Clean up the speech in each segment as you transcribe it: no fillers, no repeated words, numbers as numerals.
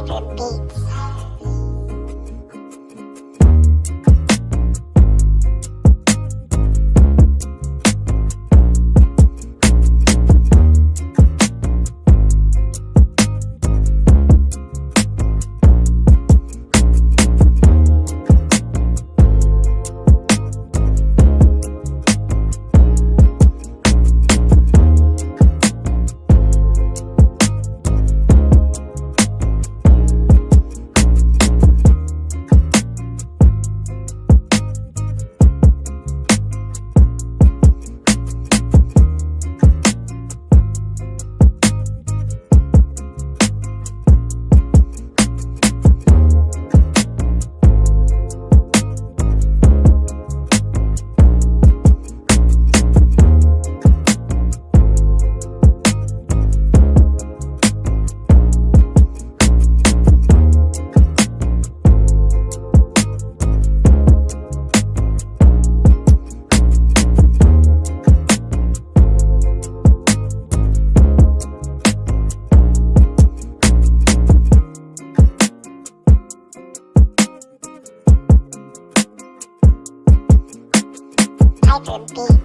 Hyper Beats. Hyper Beats.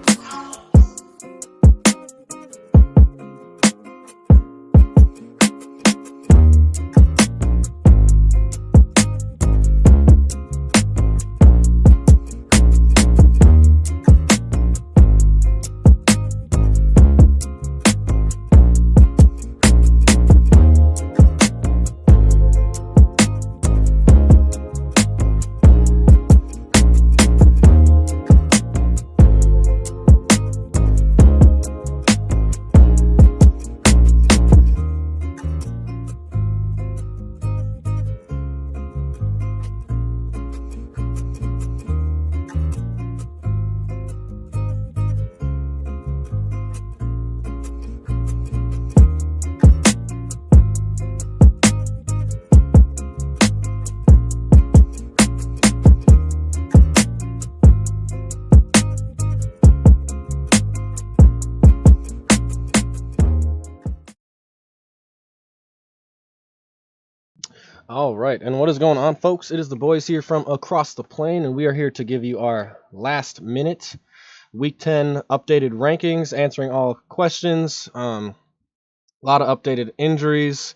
All right, and what is going on, folks? It is the boys here from across the plane, and we are here to give you our last minute Week 10 updated rankings, answering all questions. A lot of updated injuries.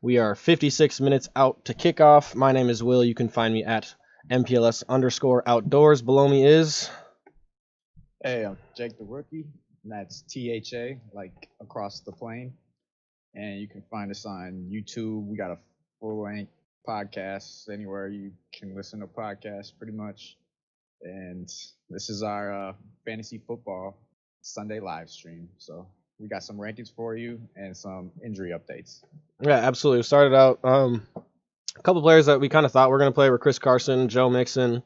We are 56 minutes out to kickoff. My name is Will. You can find me at MPLS_outdoors. Below me is... Hey, I'm Jake the Rookie, and that's THA, like across the plane. And you can find us on YouTube. We got a full-length podcast anywhere you can listen to podcasts, pretty much. And this is our fantasy football Sunday live stream. So we got some rankings for you and some injury updates. Yeah, absolutely. We started out a couple players that we kind of thought were going to play were Chris Carson, Joe Mixon.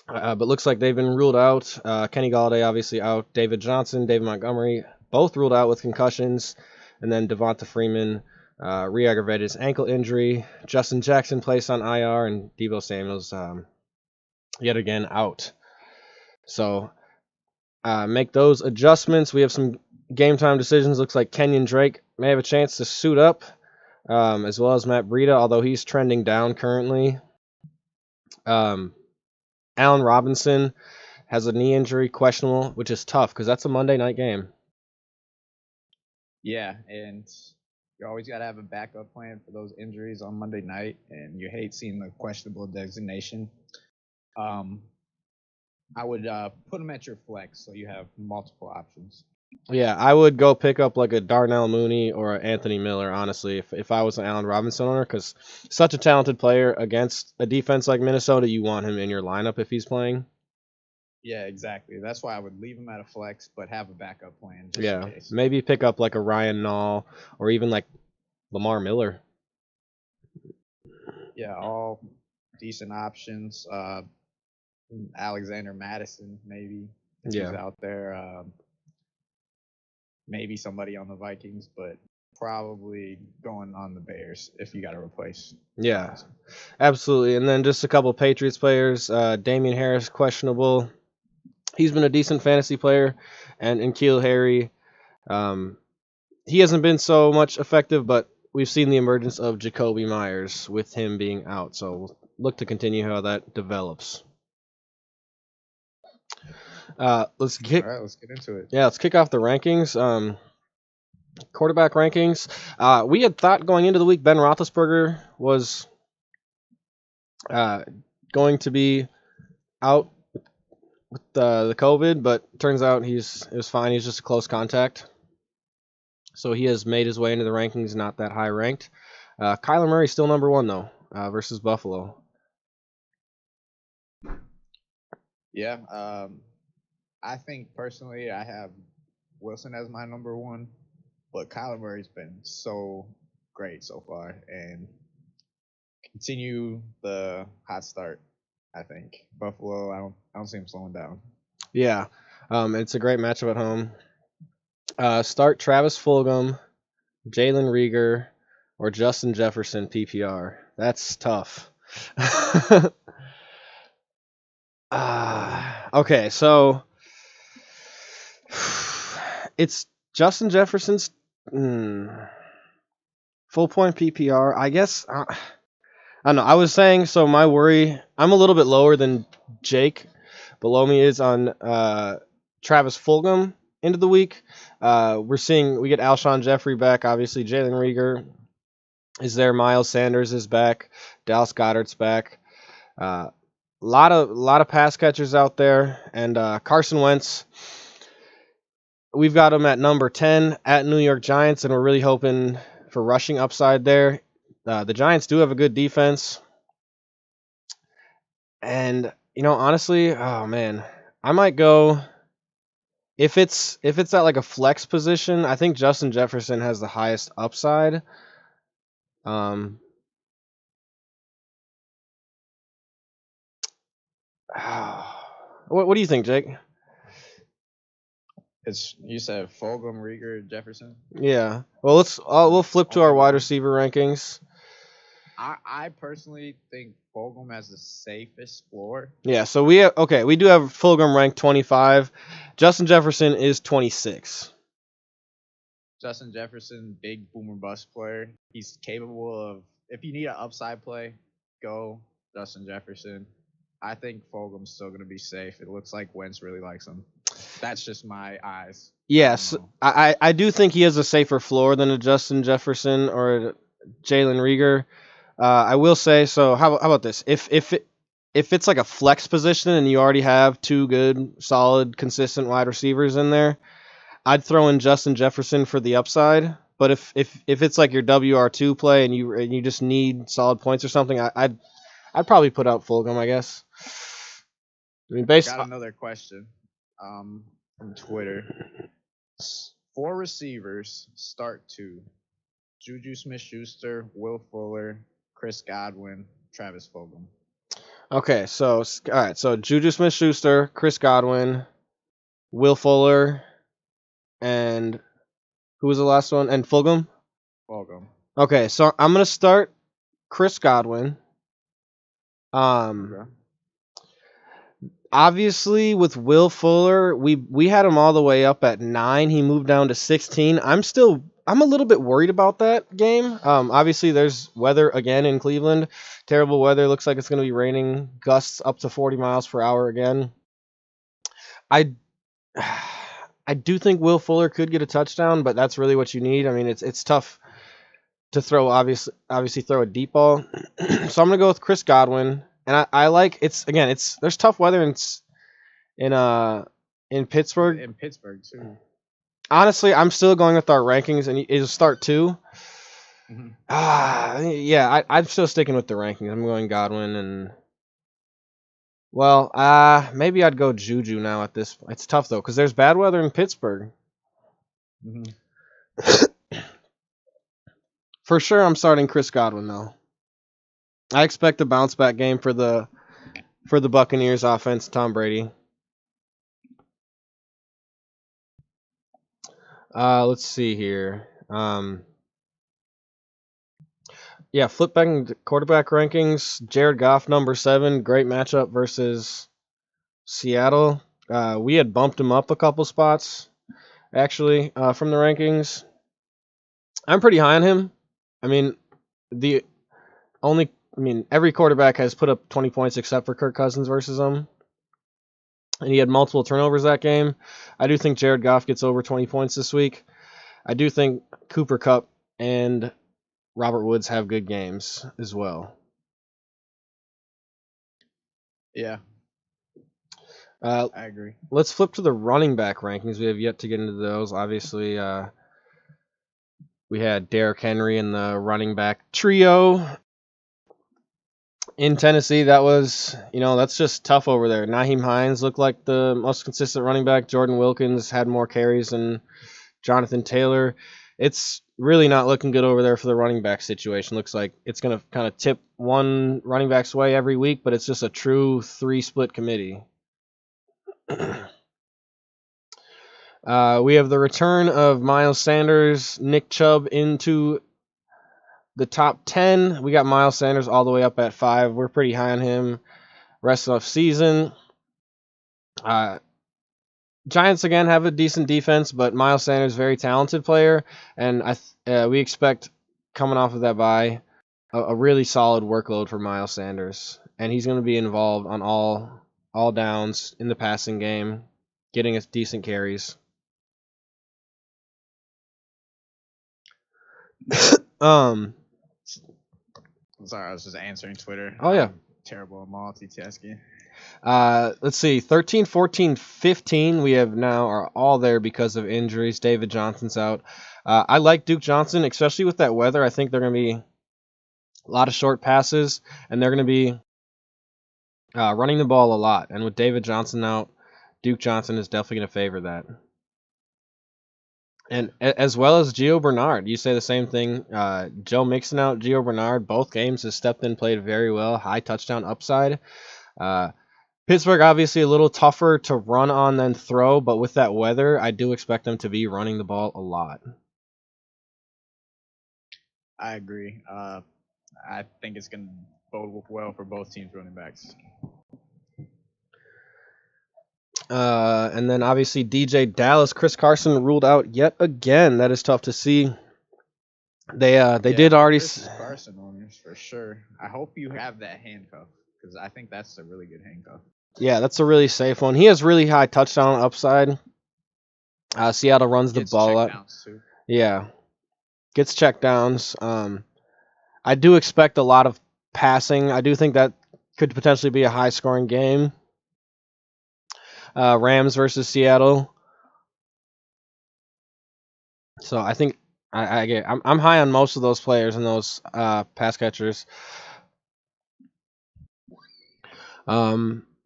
But looks like they've been ruled out. Kenny Galladay obviously out. David Johnson, David Montgomery, both ruled out with concussions. And then Devonta Freeman re-aggravated his ankle injury. Justin Jackson placed on IR, and Deebo Samuel's yet again out. So make those adjustments. We have some game time decisions. Looks like Kenyon Drake may have a chance to suit up, as well as Matt Breida, although he's trending down currently. Allen Robinson has a knee injury, questionable, which is tough because that's a Monday night game. Yeah, and you always got to have a backup plan for those injuries on Monday night, and you hate seeing the questionable designation. I would put them at your flex so you have multiple options. Yeah, I would go pick up like a Darnell Mooney or an Anthony Miller, honestly, if I was an Allen Robinson owner, because such a talented player against a defense like Minnesota, you want him in your lineup if he's playing. Yeah, exactly. That's why I would leave him at a flex, but have a backup plan just Yeah, in case. maybe pick up like a Ryan Nall or even like Lamar Miller. Yeah, all decent options. Alexander Madison, maybe. If Yeah. he's out there. Maybe somebody on the Vikings, but probably going on the Bears if you got to replace. Yeah, absolutely. And then just a couple Patriots players. Damian Harris, questionable. He's been a decent fantasy player. And N'Keal Harry, he hasn't been so much effective, but we've seen the emergence of Jacoby Myers with him being out. So we'll look to continue how that develops. Let's kick. All right, let's get into it. Yeah, let's kick off the rankings. Quarterback rankings. We had thought going into the week Ben Roethlisberger was going to be out with the COVID, but turns out it was fine. He's just a close contact. So he has made his way into the rankings, not that high ranked. Kyler Murray still number 1 though, versus Buffalo. Yeah, I think personally I have Wilson as my number 1, but Kyler Murray's been so great so far and continue the hot start. I think Buffalo. I don't see him slowing down. Yeah, it's a great matchup at home. Start Travis Fulgham, Jalen Reagor, or Justin Jefferson PPR. That's tough. Okay, so it's Justin Jefferson's full point PPR. I guess I don't know. I was saying, so my worry, I'm a little bit lower than Jake. Below me is on Travis Fulgham into the week. We get Alshon Jeffrey back. Obviously, Jalen Reagor is there. Miles Sanders is back. Dallas Goedert's back. Lot of pass catchers out there, and Carson Wentz. We've got him at number 10 at New York Giants, and we're really hoping for rushing upside there. The Giants do have a good defense, and honestly, oh man, I might go if it's at like a flex position. I think Justin Jefferson has the highest upside. What do you think, Jake? You said Fulgham, Reagor, Jefferson. Yeah. Well, we'll flip to our wide receiver rankings. I personally think Fulgham has the safest floor. Yeah. So we do have Fulgham ranked 25. Justin Jefferson is 26. Justin Jefferson, big boomer bust player. He's capable of, if you need an upside play, go Justin Jefferson. I think Fulgham's still going to be safe. It looks like Wentz really likes him. That's just my eyes. Yes, I do think he has a safer floor than a Justin Jefferson or a Jalen Reagor. I will say, so how about this? If it's like a flex position and you already have 2 good, solid, consistent wide receivers in there, I'd throw in Justin Jefferson for the upside. But if it's like your WR2 play and you just need solid points or something, I'd probably put out Fulgham, I guess. I mean, got another question from Twitter. 4 receivers start 2. Juju Smith-Schuster, Will Fuller, Chris Godwin, Travis Fulgham. Okay, so all right, so Juju Smith-Schuster, Chris Godwin, Will Fuller, and who was the last one? And Fulgham? Fulgham. Okay, so I'm gonna start Chris Godwin. Okay. Obviously, with Will Fuller, we had him all the way up at 9. He moved down to 16. I'm a little bit worried about that game. Obviously, there's weather again in Cleveland. Terrible weather. Looks like it's going to be raining. Gusts up to 40 miles per hour again. I do think Will Fuller could get a touchdown, but that's really what you need. I mean, it's tough to throw. Obviously throw a deep ball. So I'm going to go with Chris Godwin. And I like there's tough weather in Pittsburgh. In Pittsburgh too. Honestly, I'm still going with our rankings, and it'll start 2. Mm-hmm. Yeah, I'm still sticking with the rankings. I'm going Godwin, and maybe I'd go Juju now at this. It's tough though because there's bad weather in Pittsburgh. Mm-hmm. For sure, I'm starting Chris Godwin though. I expect a bounce back game for the Buccaneers offense, Tom Brady. Let's see here. Flip back into quarterback rankings. Jared Goff, number 7, great matchup versus Seattle. We had bumped him up a couple spots, actually, from the rankings. I'm pretty high on him. I mean, the every quarterback has put up 20 points except for Kirk Cousins versus him. And he had multiple turnovers that game. I do think Jared Goff gets over 20 points this week. I do think Cooper Kupp and Robert Woods have good games as well. Yeah, I agree. Let's flip to the running back rankings. We have yet to get into those. Obviously, we had Derrick Henry in the running back trio. In Tennessee, that was, that's just tough over there. Nyheim Hines looked like the most consistent running back. Jordan Wilkins had more carries than Jonathan Taylor. It's really not looking good over there for the running back situation. Looks like it's going to kind of tip one running back's way every week, but it's just a true 3-split committee. We have the return of Miles Sanders, Nick Chubb into the top 10. We got Miles Sanders all the way up at 5. We're pretty high on him rest of season. Giants again have a decent defense, but Miles Sanders very talented player, and we expect coming off of that bye a really solid workload for Miles Sanders, and he's going to be involved on all downs in the passing game, getting us decent carries. Sorry, I was just answering Twitter. Oh, yeah. I'm terrible at multitasking. Let's see, 13, 14, 15, we have now are all there because of injuries. David Johnson's out. I like Duke Johnson, especially with that weather. I think they're going to be a lot of short passes, and they're going to be running the ball a lot. And with David Johnson out, Duke Johnson is definitely going to favor that. And as well as Gio Bernard. You say the same thing. Joe Mixon out, Gio Bernard, both games has stepped in, played very well, high touchdown upside. Pittsburgh obviously a little tougher to run on than throw, but with that weather, I do expect them to be running the ball a lot. I agree. I think it's going to bode well for both teams' running backs. And then obviously DJ Dallas, Chris Carson ruled out yet again. That is tough to see. They did already. Chris Carson owners for sure. I hope you have that handcuff because I think that's a really good handcuff. Yeah, that's a really safe one. He has really high touchdown upside. Seattle runs the ball up. Yeah, gets check downs. I do expect a lot of passing. I do think that could potentially be a high scoring game. Rams versus Seattle. So I think I'm high on most of those players and those pass catchers.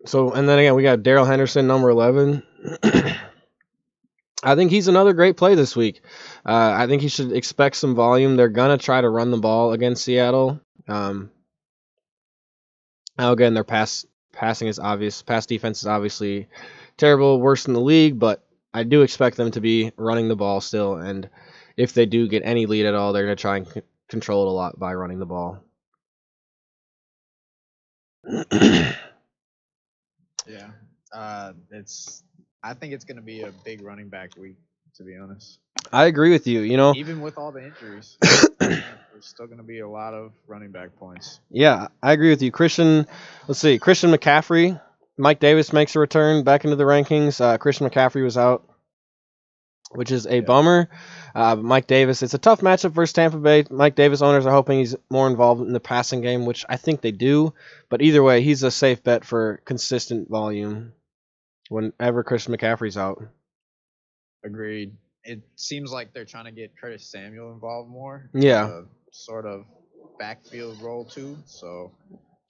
So and then again we got Darrell Henderson, number 11. I think he's another great play this week. I think he should expect some volume. They're gonna try to run the ball against Seattle. Now again, their passing is obvious. Pass defense is obviously terrible, worst in the league, but I do expect them to be running the ball still. And if they do get any lead at all, they're gonna try and control it a lot by running the ball. Yeah, I think it's going to be a big running back week, to be honest. I agree with you. Even with all the injuries, there's still going to be a lot of running back points. Yeah, I agree with you. Christian McCaffrey, Mike Davis makes a return back into the rankings. Christian McCaffrey was out, which is a bummer. Mike Davis, it's a tough matchup versus Tampa Bay. Mike Davis owners are hoping he's more involved in the passing game, which I think they do. But either way, he's a safe bet for consistent volume whenever Christian McCaffrey's out. Agreed. It seems like they're trying to get Curtis Samuel involved more. Yeah. Sort of backfield role too. So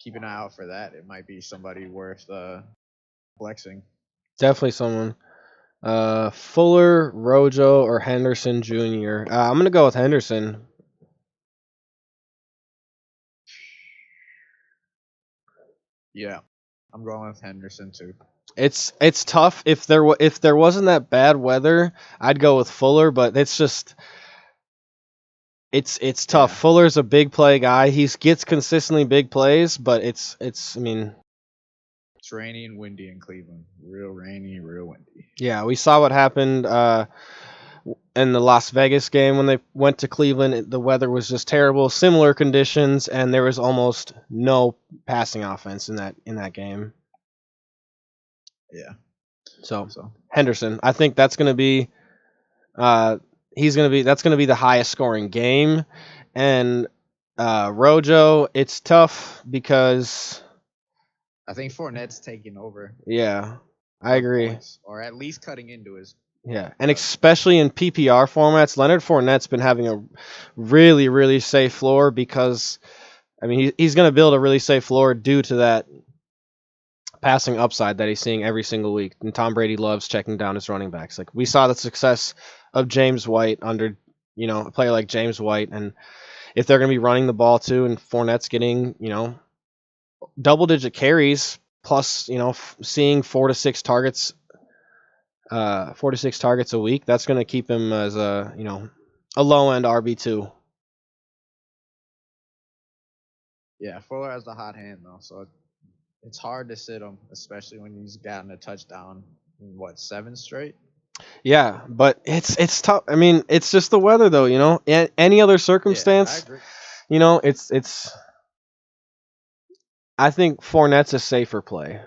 keep an eye out for that. It might be somebody worth flexing. Definitely someone. Fuller, Rojo, or Henderson Jr. I'm gonna go with Henderson. Yeah, I'm going with Henderson too. It's tough. If there wasn't that bad weather, I'd go with Fuller, but it's just it's tough. Yeah. Fuller's a big play guy. He gets consistently big plays, but it's rainy and windy in Cleveland. Real rainy, real windy. Yeah, we saw what happened in the Las Vegas game when they went to Cleveland, the weather was just terrible, similar conditions, and there was almost no passing offense in that game. Yeah. So So Henderson, I think that's going to be that's going to be the highest scoring game, and Rojo, it's tough because I think Fournette's taking over. yeah, I agree. Points, or at least cutting into his. Yeah, and especially in PPR formats, Leonard Fournette's been having a really, really safe floor because, I mean, he's going to build a really safe floor due to that passing upside that he's seeing every single week. And Tom Brady loves checking down his running backs. Like, we saw the success of James White under, a player like James White. And if they're going to be running the ball too, and Fournette's getting, double-digit carries plus, seeing 4 to 6 targets 4 to 6 targets a week, that's going to keep him as a low end RB2. Yeah, Fuller has the hot hand though, so it's hard to sit him, especially when he's gotten a touchdown in 7 straight. Yeah, but it's tough. I mean, it's just the weather though, any other circumstance, Yeah, it's I think Fournette's a safer play.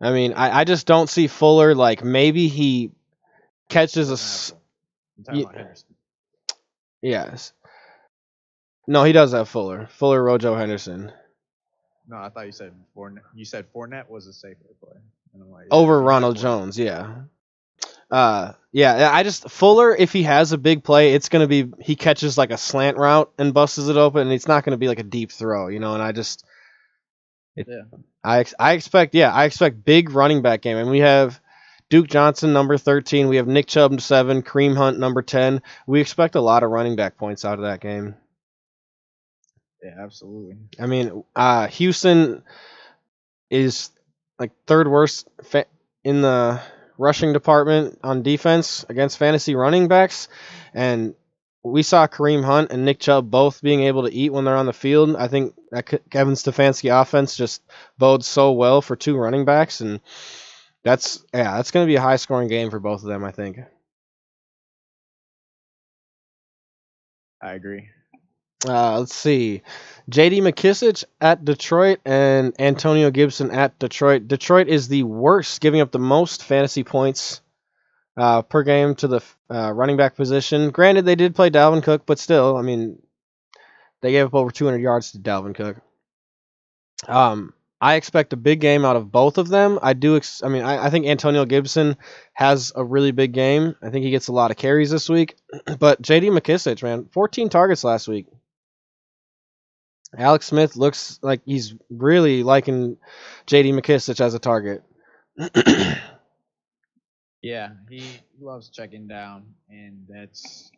I mean, I just don't see Fuller, like, maybe he catches yes. No, he does have Fuller. Fuller, Rojo, Henderson. No, I thought you said Fournette. You said Fournette was a safer play. And I'm like, over Ronald Jones, yeah. I just Fuller, if he has a big play, it's gonna be he catches like a slant route and busts it open, and it's not gonna be like a deep throw, And I expect big running back game, and we have Duke Johnson number 13, we have Nick Chubb 7, Kareem Hunt number 10. We expect a lot of running back points out of that game. Yeah, absolutely. I mean, Houston is like third worst in the rushing department on defense against fantasy running backs, and we saw Kareem Hunt and Nick Chubb both being able to eat when they're on the field. I think that Kevin Stefanski offense just bodes so well for 2 running backs, and that's going to be a high scoring game for both of them, I think. I agree. Let's see. J.D. McKissic at Detroit and Antonio Gibson at Detroit. Detroit is the worst, giving up the most fantasy points per game to the running back position. Granted, they did play Dalvin Cook, but still, I mean, they gave up over 200 yards to Dalvin Cook. I expect a big game out of both of them. I think Antonio Gibson has a really big game. I think he gets a lot of carries this week. But J.D. McKissic, man, 14 targets last week. Alex Smith looks like he's really liking J.D. McKissic as a target. Yeah, he loves checking down, and that's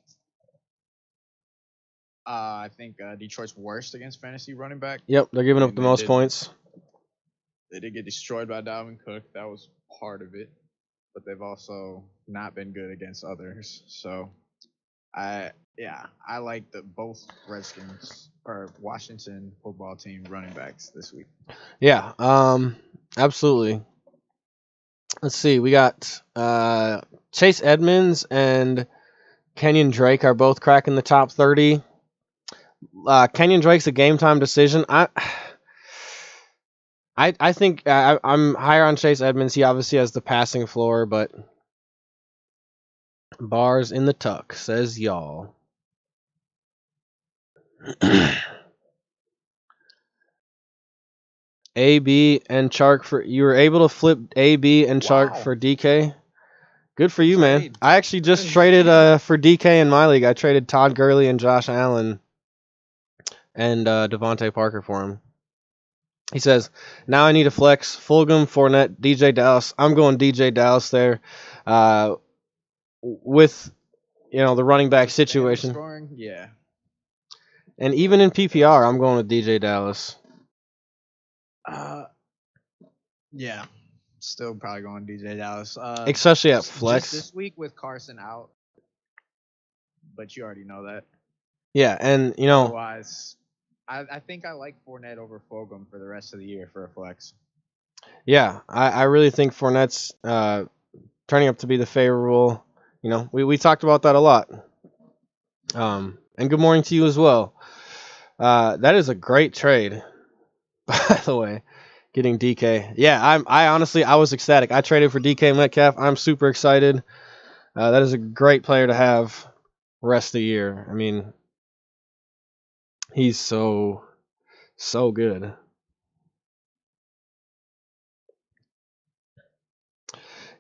I think Detroit's worst against fantasy running back. Yep, they're giving up the most points. They did get destroyed by Dalvin Cook. That was part of it, but they've also not been good against others. So, I like both Redskins or Washington football team running backs this week. Yeah, absolutely. Let's see. We got Chase Edmonds and Kenyon Drake are both cracking the top 30. Kenyon Drake's a game time decision. I think I'm higher on Chase Edmonds. He obviously has the passing floor, but bars in the tuck, says y'all. AB and Chark you were able to flip AB and Chark for DK. Good for you, man. I actually just traded for DK in my league. I traded Todd Gurley and Josh Allen and Devontae Parker for him. He says, now I need a flex. Fulgham, Fournette, DJ Dallas. I'm going DJ Dallas there. With, the running back situation. Scoring, yeah. And even in PPR, I'm going with DJ Dallas. Yeah. Still probably going DJ Dallas. Especially at flex. Just this week with Carson out. But you already know that. Yeah, and, Otherwise, I think I like Fournette over Fulgham for the rest of the year for a flex. Yeah, I really think Fournette's turning up to be the favorable We talked about that a lot. And good morning to you as well. That is a great trade, by the way. Getting DK. Yeah, I was ecstatic. I traded for DK Metcalf. I'm super excited. That is a great player to have rest of the year. I mean, he's so good.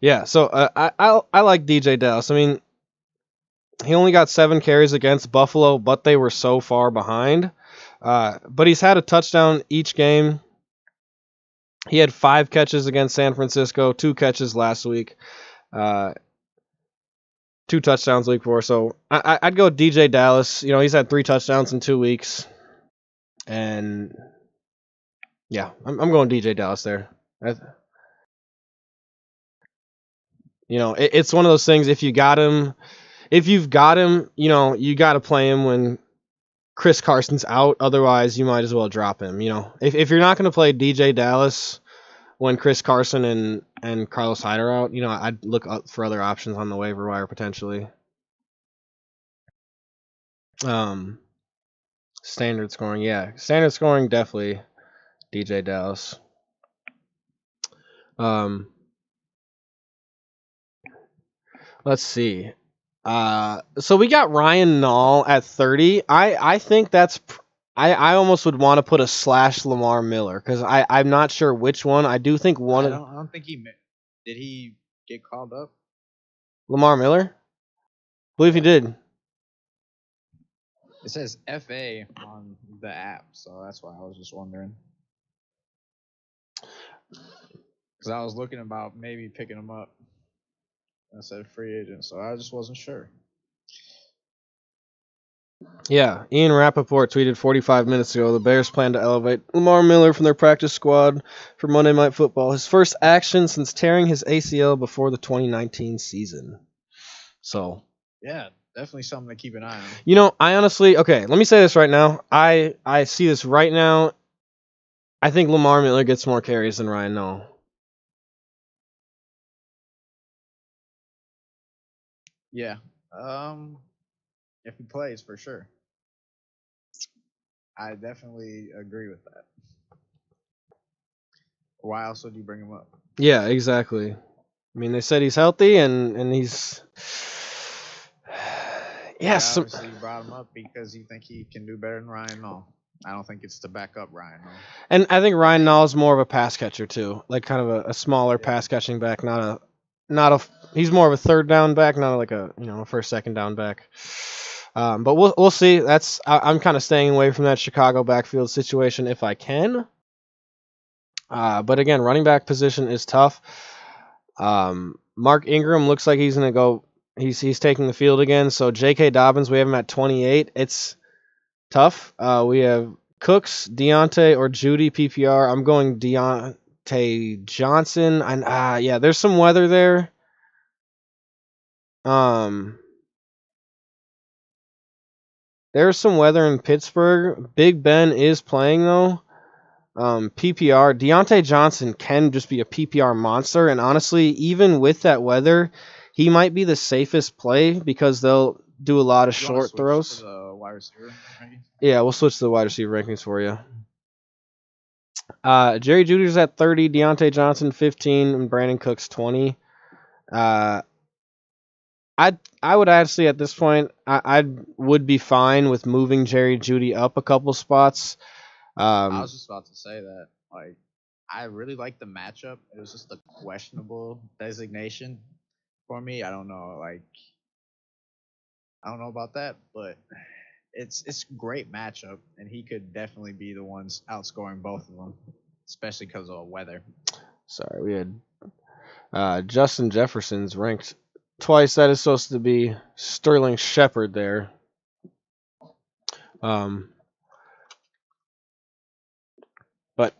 Yeah, so I like DJ Dallas. I mean, he only got 7 carries against Buffalo, but they were so far behind. But he's had a touchdown each game. He had 5 catches against San Francisco, 2 catches last week, 2 touchdowns the week before. So I'd go DJ Dallas. He's had 3 touchdowns in 2 weeks, and yeah, I'm going DJ Dallas there. It's one of those things. If you've got him, you got to play him when Chris Carson's out. Otherwise, you might as well drop him. If you're not going to play DJ Dallas when Chris Carson and Carlos Hyde are out, I'd look up for other options on the waiver wire potentially. Standard scoring, yeah. Standard scoring, definitely DJ Dallas. Let's see. So we got Ryan Nall at 30. I think that's... I almost would want to put a / Lamar Miller because I'm not sure which one. I do think one. I don't think did he get called up? Lamar Miller? I believe he did. It says FA on the app, so that's why I was just wondering. Because I was looking about maybe picking him up. I said free agent, so I just wasn't sure. Yeah, Ian Rappaport tweeted 45 minutes ago, the Bears plan to elevate Lamar Miller from their practice squad for Monday Night Football. His first action since tearing his ACL before the 2019 season. So... yeah, definitely something to keep an eye on. I honestly... okay, let me say this right now. I see this right now. I think Lamar Miller gets more carries than Ryan Nall. Yeah. If he plays, for sure. I definitely agree with that. Why else would you bring him up? Yeah, exactly. I mean, they said he's healthy and he's... yes. Yeah, obviously you brought him up because you think he can do better than Ryan Nall. I don't think it's to back up Ryan Nall. And I think Ryan Nall is more of a pass catcher too, like kind of a smaller pass catching back, not a. He's more of a third down back, not like a first second down back. But we'll see. I'm kind of staying away from that Chicago backfield situation if I can. But again, running back position is tough. Mark Ingram looks like he's gonna go. He's taking the field again. So J.K. Dobbins, we have him at 28. It's tough. We have Cooks, Deontay, or Judy PPR. I'm going Deontay Johnson. And yeah, there's some weather there. There's some weather in Pittsburgh. Big Ben is playing though. PPR. Deontay Johnson can just be a PPR monster, and honestly, even with that weather, he might be the safest play because they'll do a lot of short throws. To the wide receiver rankings? Yeah, we'll switch to the wide receiver rankings for you. Jerry Jeudy's at 30, Deontay Johnson 15, and Brandon Cooks 20. I would actually at this point I would be fine with moving Jerry Jeudy up a couple spots. I was just about to say that. Like, I really like the matchup. It was just a questionable designation for me. I don't know. Like, I don't know about that, but it's a great matchup, and he could definitely be the ones outscoring both of them, especially because of weather. Sorry, we had Justin Jefferson's ranked twice. That is supposed to be Sterling Shepard there. But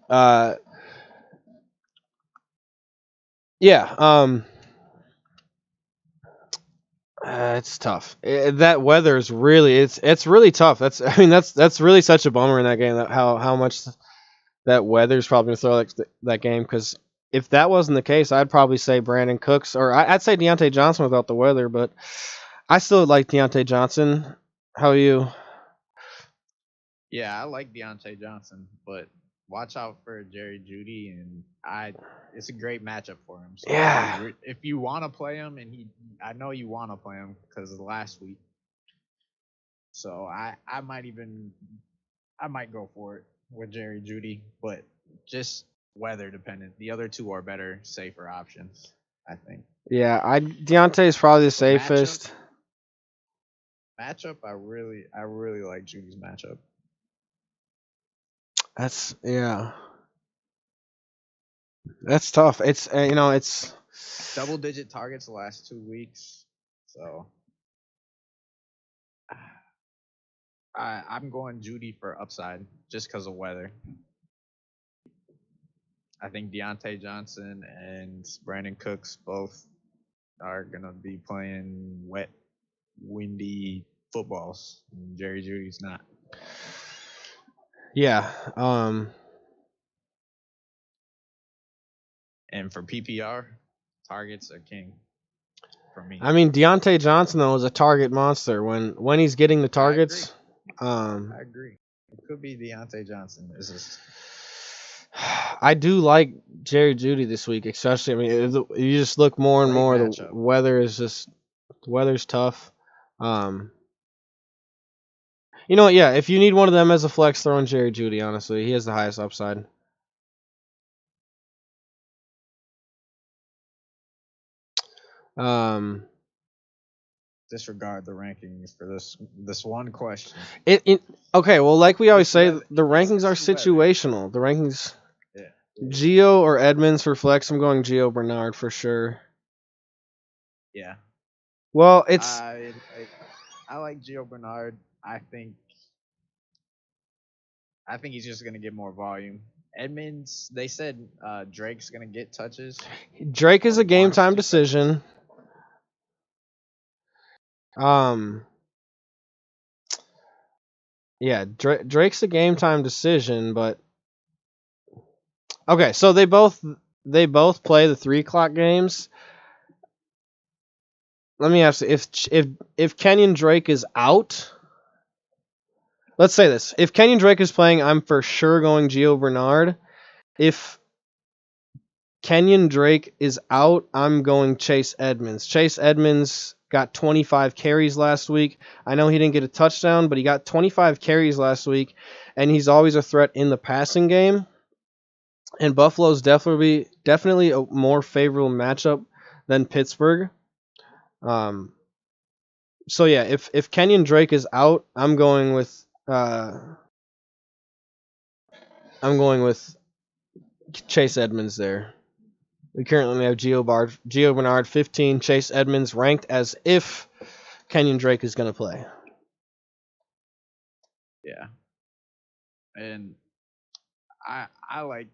yeah, it's tough. That weather is really it's really tough. That's really such a bummer in that game. That how much that weather's probably gonna throw that game because if that wasn't the case, I'd probably say Brandon Cooks, or I'd say Deontay Johnson without the weather, but I still like Deontay Johnson. How are you? Yeah, I like Deontay Johnson, but watch out for Jerry Judy, and it's a great matchup for him. So Yeah. if you want to play him, and I know you want to play him because of the last week. So I might go for it with Jerry Judy, but just weather dependent. The other two are better, safer options, I think. Yeah, Deontay is probably the But safest. Matchup, I really like Judy's matchup. That's That's tough. It's it's Double-digit targets the last 2 weeks, so I'm going Judy for upside just because of weather. I think Deontay Johnson and Brandon Cooks both are gonna be playing wet, windy footballs. And Jerry Judy's not. yeah. And for PPR, targets are king for me. I mean, Deontay Johnson though is a target monster when he's getting the targets. I agree. It could be Deontay Johnson. It's just I do like Jerry Judy this week, especially. I mean, you just look more and Great more. matchup. The weather's tough. You know what? Yeah, if you need one of them as a flex, throw in Jerry Judy. Honestly, he has the highest upside. disregard the rankings for this one question. Okay. Well, like we always say, weather. the rankings are It's weather. situational. The rankings. Yeah. Gio or Edmonds for flex. I'm going Gio Bernard for sure. Yeah. Well, it's I like Gio Bernard. I think he's just gonna get more volume. Edmonds, they said Drake's gonna get touches. Drake is a game time decision. Yeah, Drake's a game time decision, but okay. So they both play the 3 o'clock games. Let me ask you, if Kenyon Drake is out. Let's say this. If Kenyon Drake is playing, I'm for sure going Gio Bernard. If Kenyon Drake is out, I'm going Chase Edmonds. Chase Edmonds got 25 carries last week. I know he didn't get a touchdown, but he got 25 carries last week, and he's always a threat in the passing game. And Buffalo's definitely a more favorable matchup than Pittsburgh. So yeah, if Kenyon Drake is out, I'm going with Chase Edmonds there. We currently have Gio Bernard 15, Chase Edmonds ranked as if Kenyon Drake is going to play. Yeah. And I like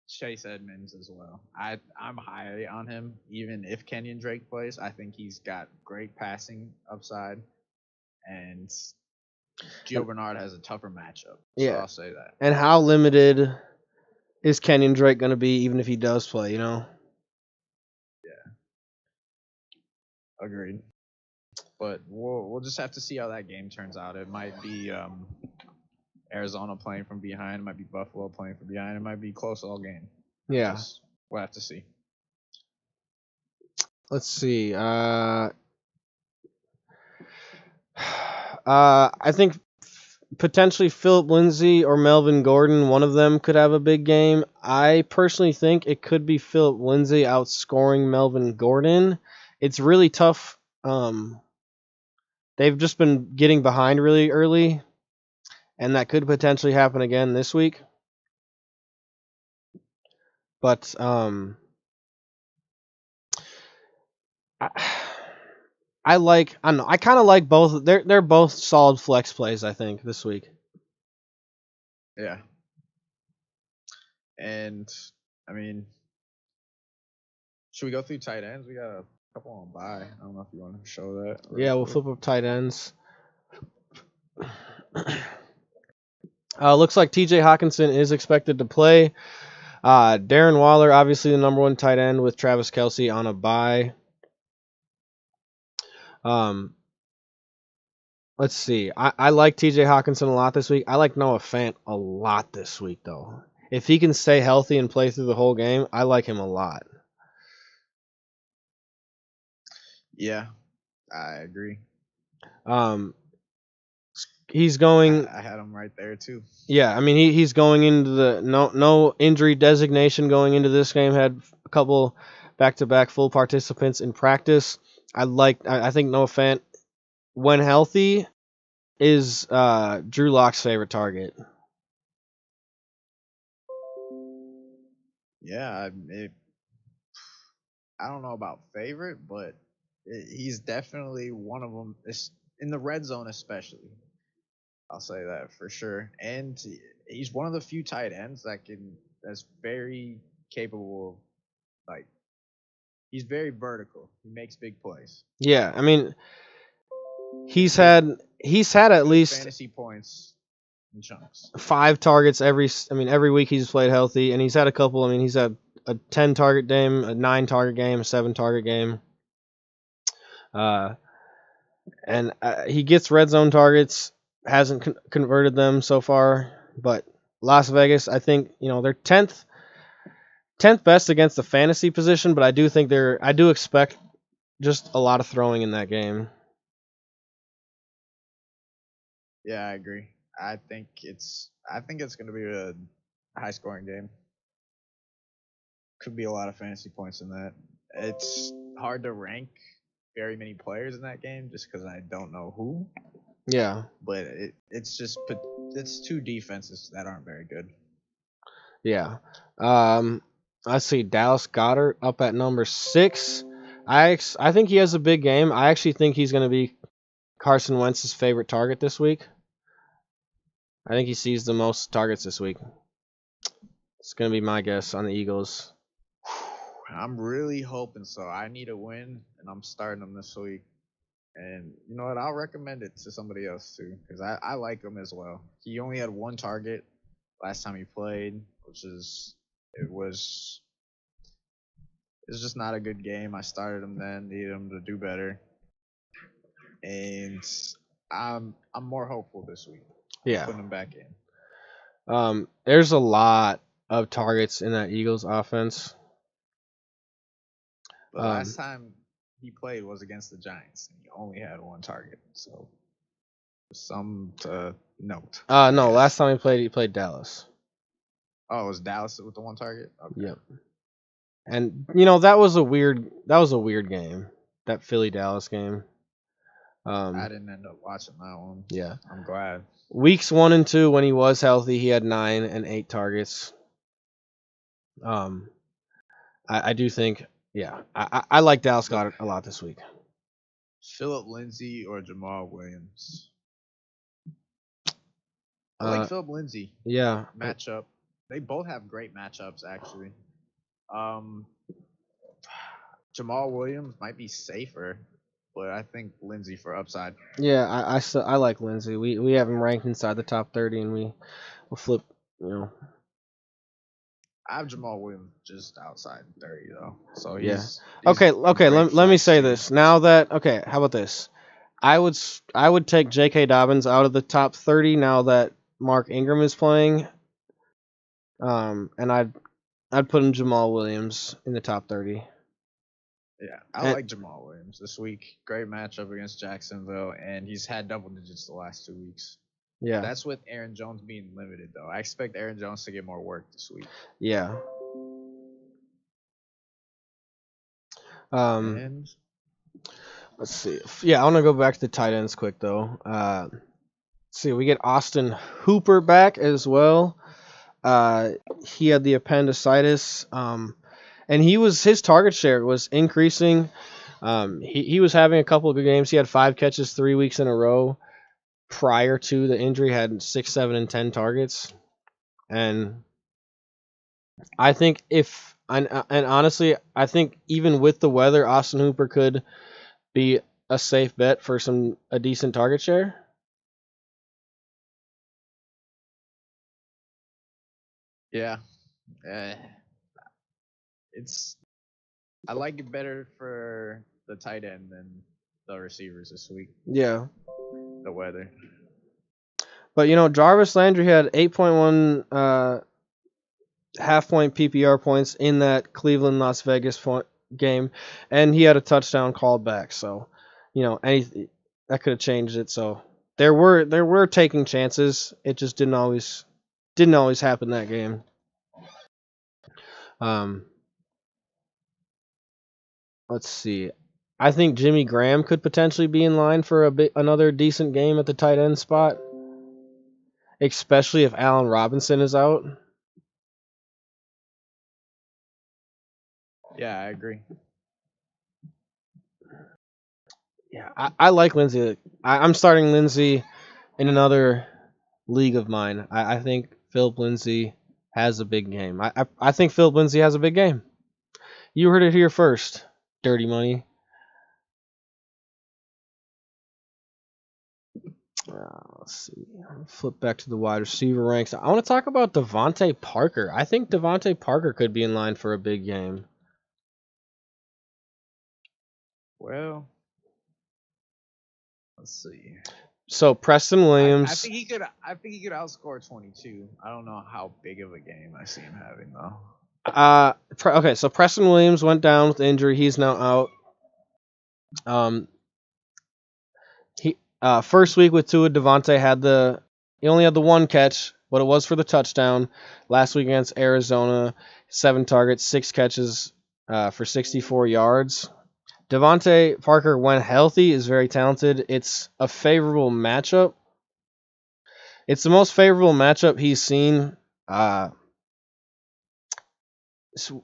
Chase Edmonds as well. I'm high on him, even if Kenyon Drake plays. I think he's got great passing upside, and Gio Bernard has a tougher matchup. So I'll say that. And how limited is Kenyon Drake going to be, even if he does play? Yeah. Agreed. But we'll just have to see how that game turns out. It might be Arizona playing from behind. It might be Buffalo playing from behind. It might be close all game. Yeah. We'll have to see. Let's see. I think potentially Philip Lindsay or Melvin Gordon, one of them could have a big game. I personally think it could be Philip Lindsay outscoring Melvin Gordon. It's really tough. They've just been getting behind really early, and that could potentially happen again this week. But I don't know. I kind of like both. They're both solid flex plays, I think, this week. Yeah. And I mean, should we go through tight ends? We got a couple on bye. I don't know if you want to show that. Yeah, we'll flip up tight ends. Looks like TJ Hawkinson is expected to play. Darren Waller, obviously the number one tight end with Travis Kelce on a bye. Let's see. I like TJ Hawkinson a lot this week. I like Noah Fant a lot this week, though. If he can stay healthy and play through the whole game, I like him a lot. Yeah, I agree. He's going. I had him right there too. Yeah, I mean he's going into the no injury designation going into this game. Had a couple back-to-back full participants in practice. I think Noah Fant, when healthy, is Drew Lock's favorite target. Yeah, I don't know about favorite, but he's definitely one of them. In the red zone, especially. I'll say that for sure. And he's one of the few tight ends that's very capable of, like, he's very vertical. He makes big plays. Yeah, I mean, he's had at least fantasy points in chunks. 5 targets every week he's played healthy, and he's had a couple. I mean, he's had a 10 target game, a 9 target game, a 7 target game. And he gets red zone targets. Hasn't converted them so far, but Las Vegas, I think, they're 10th best against the fantasy position, but I do expect just a lot of throwing in that game. Yeah, I agree. I think it's going to be a high scoring game. Could be a lot of fantasy points in that. It's hard to rank very many players in that game just because I don't know who. Yeah. But it's two defenses that aren't very good. Yeah. I see Dallas Goedert up at number 6. I think he has a big game. I actually think he's going to be Carson Wentz's favorite target this week. I think he sees the most targets this week. It's going to be my guess on the Eagles. I'm really hoping so. I need a win, and I'm starting him this week. And you know what? I'll recommend it to somebody else too, because I like him as well. He only had 1 target last time he played, it was just not a good game. I started him then, needed him to do better, and I'm more hopeful this week. Yeah, putting him back in. There's a lot of targets in that Eagles offense. But last time he played was against the Giants, and he only had 1 target. So, some to note. No, last time he played Dallas. Oh, it was Dallas with the 1 target? Okay. Yep. And that was a weird game, that Philly Dallas game. I didn't end up watching that one. Yeah. I'm glad. Weeks 1 and 2, when he was healthy, he had 9 and 8 targets. I do think, yeah, I like Dallas Goedert a lot this week. Phillip Lindsay or Jamal Williams? I like Phillip Lindsay. Yeah. Matchup. They both have great matchups, actually. Jamal Williams might be safer, but I think Lindsay for upside. Yeah, I like Lindsay. We have him ranked inside the top 30, and we'll flip, I have Jamal Williams just outside 30 though. So he's okay. Let me say this. Now that how about this? I would take J.K. Dobbins out of the top 30 now that Mark Ingram is playing. And I'd put him Jamal Williams in the top 30. Yeah, I like Jamal Williams this week. Great matchup against Jacksonville, and he's had double digits the last 2 weeks. Yeah. That's with Aaron Jones being limited, though. I expect Aaron Jones to get more work this week. Yeah. And let's see. Yeah, I want to go back to the tight ends quick, though. Let's see. We get Austin Hooper back as well. He had the appendicitis, and his target share was increasing. He was having a couple of good games. He had 5 catches 3 weeks in a row. Prior to the injury, had 6, 7, and 10 targets, and I think and honestly, I think even with the weather, Austin Hooper could be a safe bet for a decent target share. Yeah. it's I like it better for the tight end than the receivers this week. Yeah. The weather. But Jarvis Landry had 8.1 half point PPR points in that Cleveland Las Vegas game, and he had a touchdown called back. So, any that could have changed it. So there were taking chances. It just didn't always happen that game. Let's see. I think Jimmy Graham could potentially be in line for another decent game at the tight end spot, especially if Allen Robinson is out. Yeah, I agree. Yeah, I like Lindsey. I'm starting Lindsey in another league of mine. I think Philip Lindsay has a big game. I think Philip Lindsay has a big game. You heard it here first, Dirty Money. Let's see. Flip back to the wide receiver ranks. I want to talk about Devontae Parker. I think Devontae Parker could be in line for a big game. Well, let's see. So Preston Williams. I think he could. I think he could outscore 22. I don't know how big of a game I see him having though. Okay, so Preston Williams went down with injury. He's now out. First week with Tua, Devontae he only had the one catch, but it was for the touchdown. Last week against Arizona, 7 targets, 6 catches for 64 yards. Devontae Parker, when healthy, is very talented. It's a favorable matchup. It's the most favorable matchup he's seen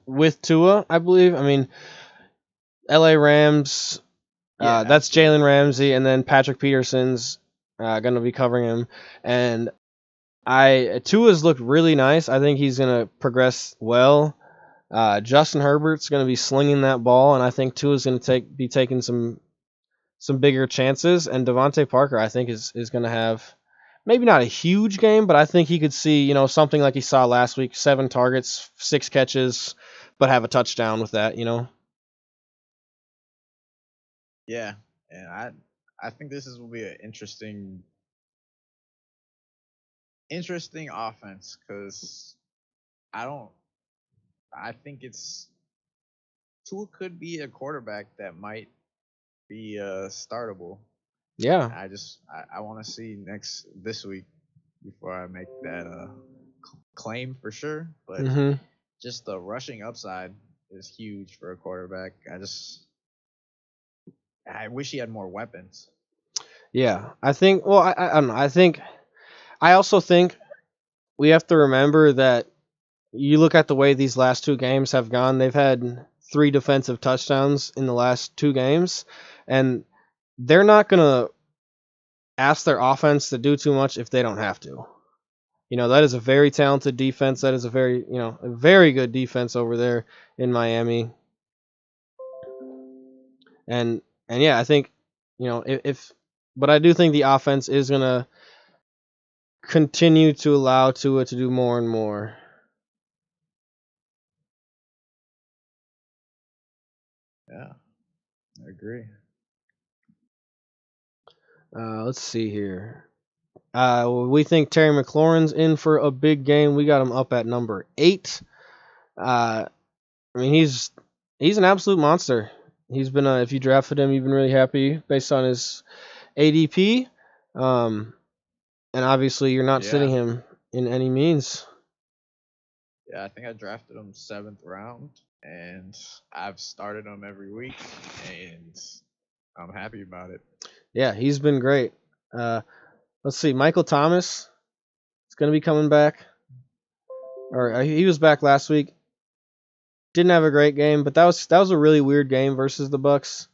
with Tua, I believe. I mean, LA Rams, that's Jalen Ramsey, and then Patrick Peterson's going to be covering him. And Tua's looked really nice. I think he's going to progress well. Justin Herbert's going to be slinging that ball, and I think Tua's going to be taking some bigger chances. And Devontae Parker, I think, is going to have maybe not a huge game, but I think he could see something like he saw last week: 7 targets, 6 catches, but have a touchdown with that. Yeah, and I think this will be an interesting offense because I think Tua could be a quarterback that might be startable. Yeah. I want to see this week before I make that claim for sure. But just the rushing upside is huge for a quarterback. I wish he had more weapons. Yeah, I think. Well, I don't know. I also think we have to remember that you look at the way these last 2 games have gone. They've had 3 defensive touchdowns in the last 2 games, and they're not gonna ask their offense to do too much if they don't have to. That is a very talented defense. That is a very good defense over there in Miami. And yeah, I think, but I do think the offense is going to continue to allow Tua to do more and more. Yeah, I agree. Let's see here. We think Terry McLaurin's in for a big game. We got him up at number 8. I mean, he's an absolute monster. He's been, if you drafted him, you've been really happy based on his ADP. And obviously, you're not sitting him in any means. Yeah, I think I drafted him 7th round, and I've started him every week, and I'm happy about it. Yeah, he's been great. Let's see, Michael Thomas is going to be coming back. Or he was back last week. Didn't have a great game, but that was a really weird game versus the Bucks.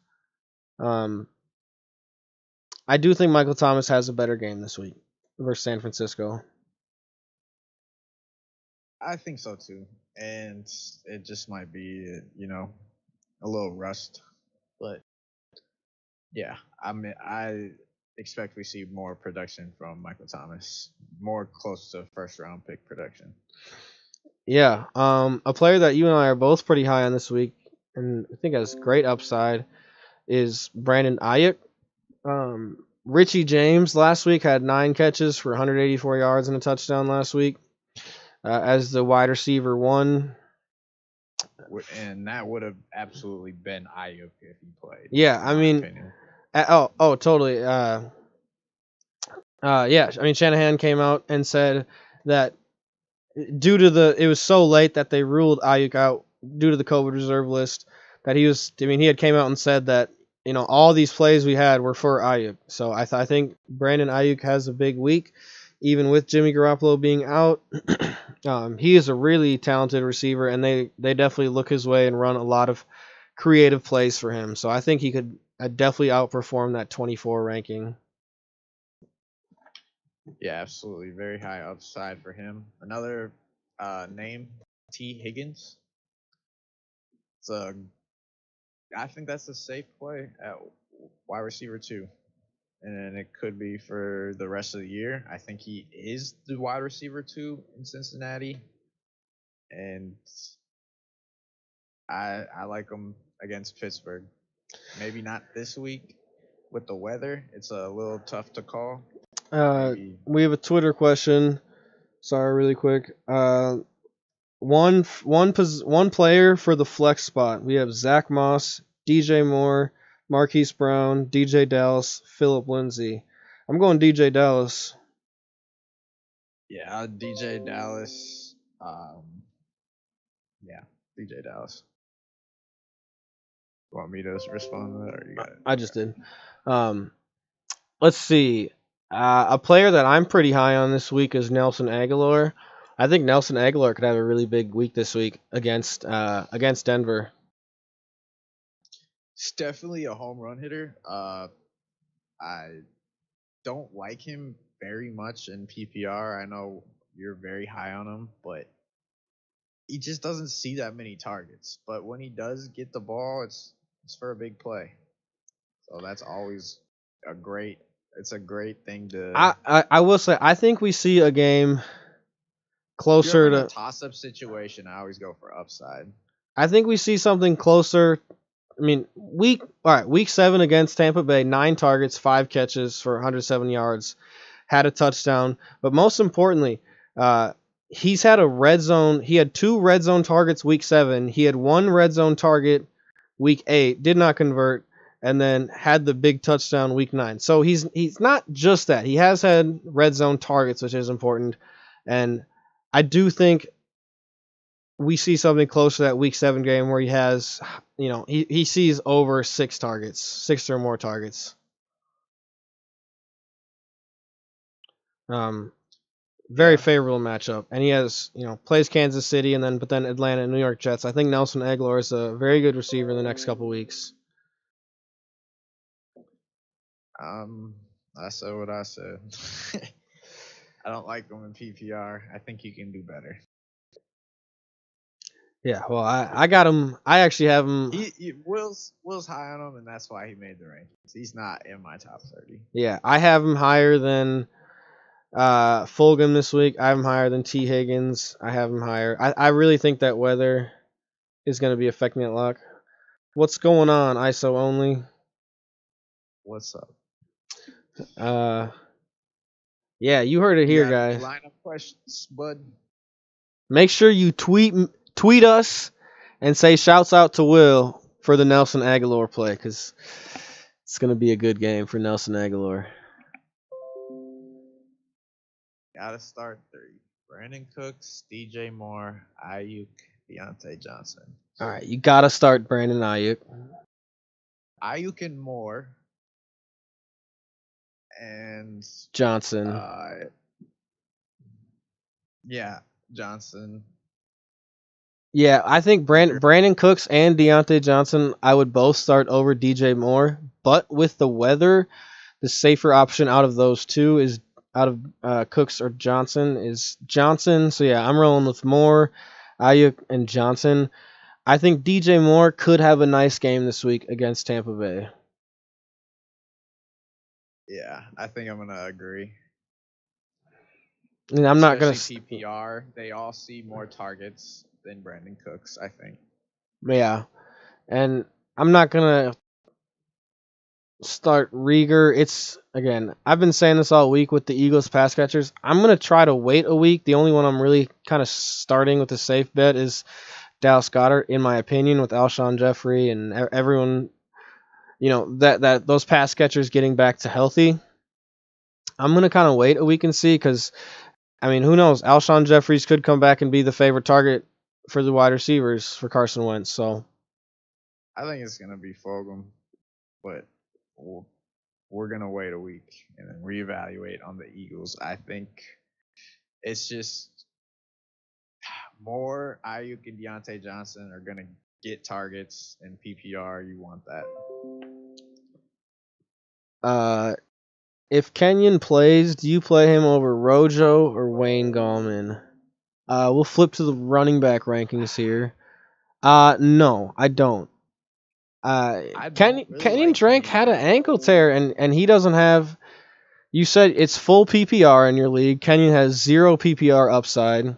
I do think Michael Thomas has a better game this week versus San Francisco. I think so too, and it just might be a little rust, but yeah, I expect we see more production from Michael Thomas, more close to 1st round pick production. Yeah. A player that you and I are both pretty high on this week, and I think has great upside, is Brandon Ayuk. Richie James last week had 9 catches for 184 yards and a touchdown last week as the wide receiver one. And that would have absolutely been Ayuk if he played. Yeah, in I my mean, opinion. totally. Yeah, I mean Shanahan came out and said that due to it was so late that they ruled Ayuk out due to the COVID reserve list that he had came out and said that all these plays we had were for Ayuk. So I think Brandon Ayuk has a big week, even with Jimmy Garoppolo being out. He is a really talented receiver, and they definitely look his way and run a lot of creative plays for him. So I think he could definitely outperform that 24 ranking. Yeah, absolutely. Very high upside for him. Another name, T. Higgins. I think that's a safe play at wide receiver 2. And it could be for the rest of the year. I think he is the wide receiver 2 in Cincinnati. And I like him against Pittsburgh. Maybe not this week with the weather. It's a little tough to call. We have a Twitter question. Sorry, really quick. One player for the flex spot. We have Zach Moss, DJ Moore, Marquise Brown, DJ Dallas, Philip Lindsay. I'm going DJ Dallas. Yeah, DJ Dallas. Yeah, DJ Dallas. You want me to respond to that, or you got it? I just did. Let's see. A player that I'm pretty high on this week is Nelson Aguilar. I think Nelson Aguilar could have a really big week this week against Denver. He's definitely a home run hitter. I don't like him very much in PPR. I know you're very high on him, but he just doesn't see that many targets. But when he does get the ball, it's for a big play. So that's always a great thing to. I will say I think we see a game closer in a to toss-up situation. I always go for upside. I think we see something closer. I mean, week 7 against Tampa Bay, 9 targets, 5 catches for 107 yards, had a touchdown. But most importantly, he's had a red zone. He had 2 red zone targets week 7. He had 1 red zone target week 8, did not convert, and then had the big touchdown week 9. So he's not just that. He has had red zone targets, which is important. And I do think we see something close to that week 7 game where he has, he sees over 6 targets, 6 or more targets. Very favorable matchup, and he has, plays Kansas City but then Atlanta and New York Jets. I think Nelson Aguilar is a very good receiver in the next couple weeks. I said what I said. I don't like him in PPR. I think he can do better. Yeah, well, I got him. I actually have him. Will's high on him, and that's why he made the rankings. He's not in my top 30. Yeah, I have him higher than Fulgham this week. I have him higher than T. Higgins. I have him higher. I really think that weather is going to be affecting that luck. What's going on, ISO only? What's up? Yeah, you heard it here, guys. Lineup questions, bud. Make sure you tweet us and say shouts out to Will for the Nelson Aguilar play, because it's going to be a good game for Nelson Aguilar. Gotta start 3. Brandon Cooks, DJ Moore, Ayuk, Deontay Johnson. All right, you got to start Brandon Ayuk. Ayuk and Moore. And Johnson. Yeah, Johnson. Yeah, I think Brandon Cooks and Deontay Johnson, I would both start over DJ Moore. But with the weather, the safer option out of those two is out of Cooks or Johnson is Johnson. So yeah, I'm rolling with Moore, Ayuk, and Johnson. I think DJ Moore could have a nice game this week against Tampa Bay. Yeah, I think I'm gonna agree. And I'm not gonna. Especially PPR. They all see more targets than Brandon Cooks, I think. Yeah, and I'm not gonna start Rieger. It's again, I've been saying this all week with the Eagles pass catchers. I'm gonna try to wait a week. The only one I'm really kind of starting with a safe bet is Dallas Goedert, in my opinion, with Alshon Jeffrey and everyone. You know that those pass catchers getting back to healthy. I'm gonna kind of wait a week and see because I mean, who knows? Alshon Jeffries could come back and be the favorite target for the wide receivers for Carson Wentz. So I think it's gonna be Fulgham, but we're gonna wait a week and then reevaluate on the Eagles. I think it's just more Ayuk and Deontay Johnson are gonna get targets in PPR. You want that? if Kenyon plays, do you play him over Rojo or Wayne Gallman? We'll flip to the running back rankings here. No, I don't. Kenyon really like Drake had an ankle tear, and he doesn't have. You said it's full PPR in your league. Kenyon has 0 PPR upside.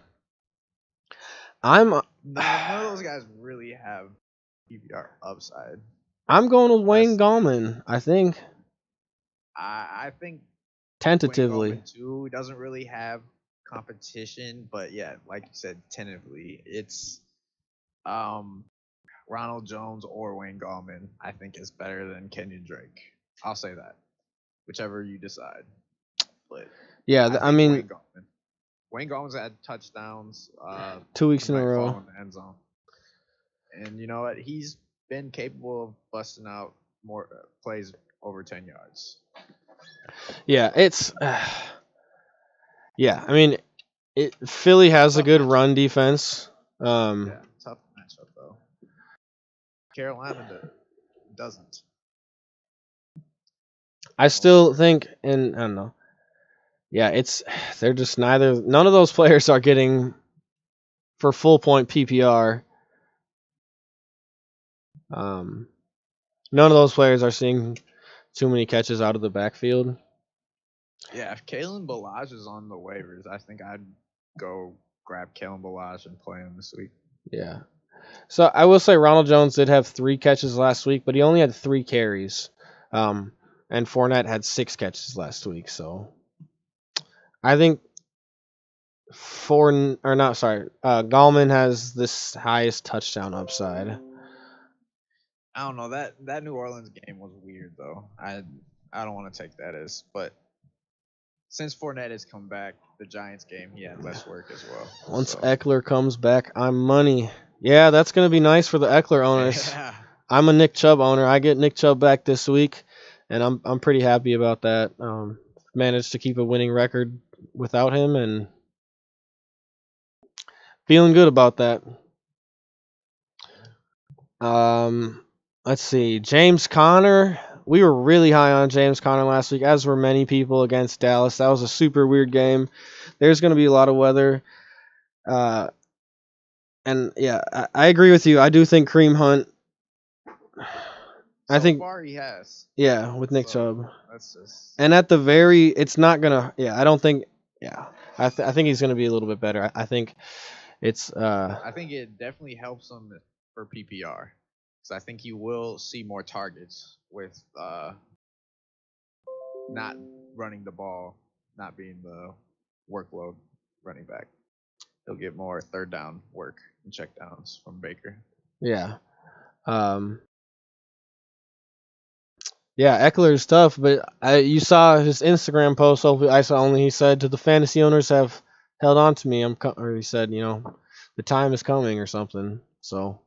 None of those guys really have PPR upside. I'm going with Wayne Gallman. I think I think tentatively. Wayne Gallman too doesn't really have competition, but yeah, like you said, tentatively, it's Ronald Jones or Wayne Gallman. I think is better than Kenyon Drake. I'll say that, whichever you decide. But Yeah, I mean, Wayne Gallman's had touchdowns 2 weeks in a might row. fall in the end zone. And you know what? He's been capable of busting out more plays over 10 yards. Yeah, it's yeah. I mean, Philly has a good run defense. Yeah, tough matchup though. Carolina doesn't. I still think, and I don't know. Yeah, they're just neither. None of those players are getting for full point PPR. None of those players are seeing too many catches out of the backfield. Yeah, if Kalen Ballage is on the waivers, I think I'd go grab Kalen Ballage and play him this week. Yeah. So I will say Ronald Jones did have 3 catches last week, but he only had 3 carries. And Fournette had 6 catches last week. So I think Gallman has this highest touchdown upside. I don't know, that New Orleans game was weird though. I don't want to take that as, but since Fournette has come back, the Giants game he had less work as well. Once Eckler comes back, I'm money. Yeah, that's gonna be nice for the Eckler owners. Yeah. I'm a Nick Chubb owner. I get Nick Chubb back this week, and I'm pretty happy about that. Managed to keep a winning record without him, and feeling good about that. Let's see. James Conner. We were really high on James Conner last week, as were many people against Dallas. That was a super weird game. There's going to be a lot of weather. And yeah, I agree with you. I do think Kareem Hunt. So far he has. Yeah, with Nick Chubb. That's just. And at the it's not gonna. Yeah, I don't think. Yeah, I think he's gonna be a little bit better. I think it's. I think it definitely helps him for PPR, because I think he will see more targets with not running the ball, not being the workload running back. He'll get more third down work and check downs from Baker. Yeah. Yeah, Eckler is tough, but you saw his Instagram post. I saw only he said to the fantasy owners have held on to me. Or he said, the time is coming or something. So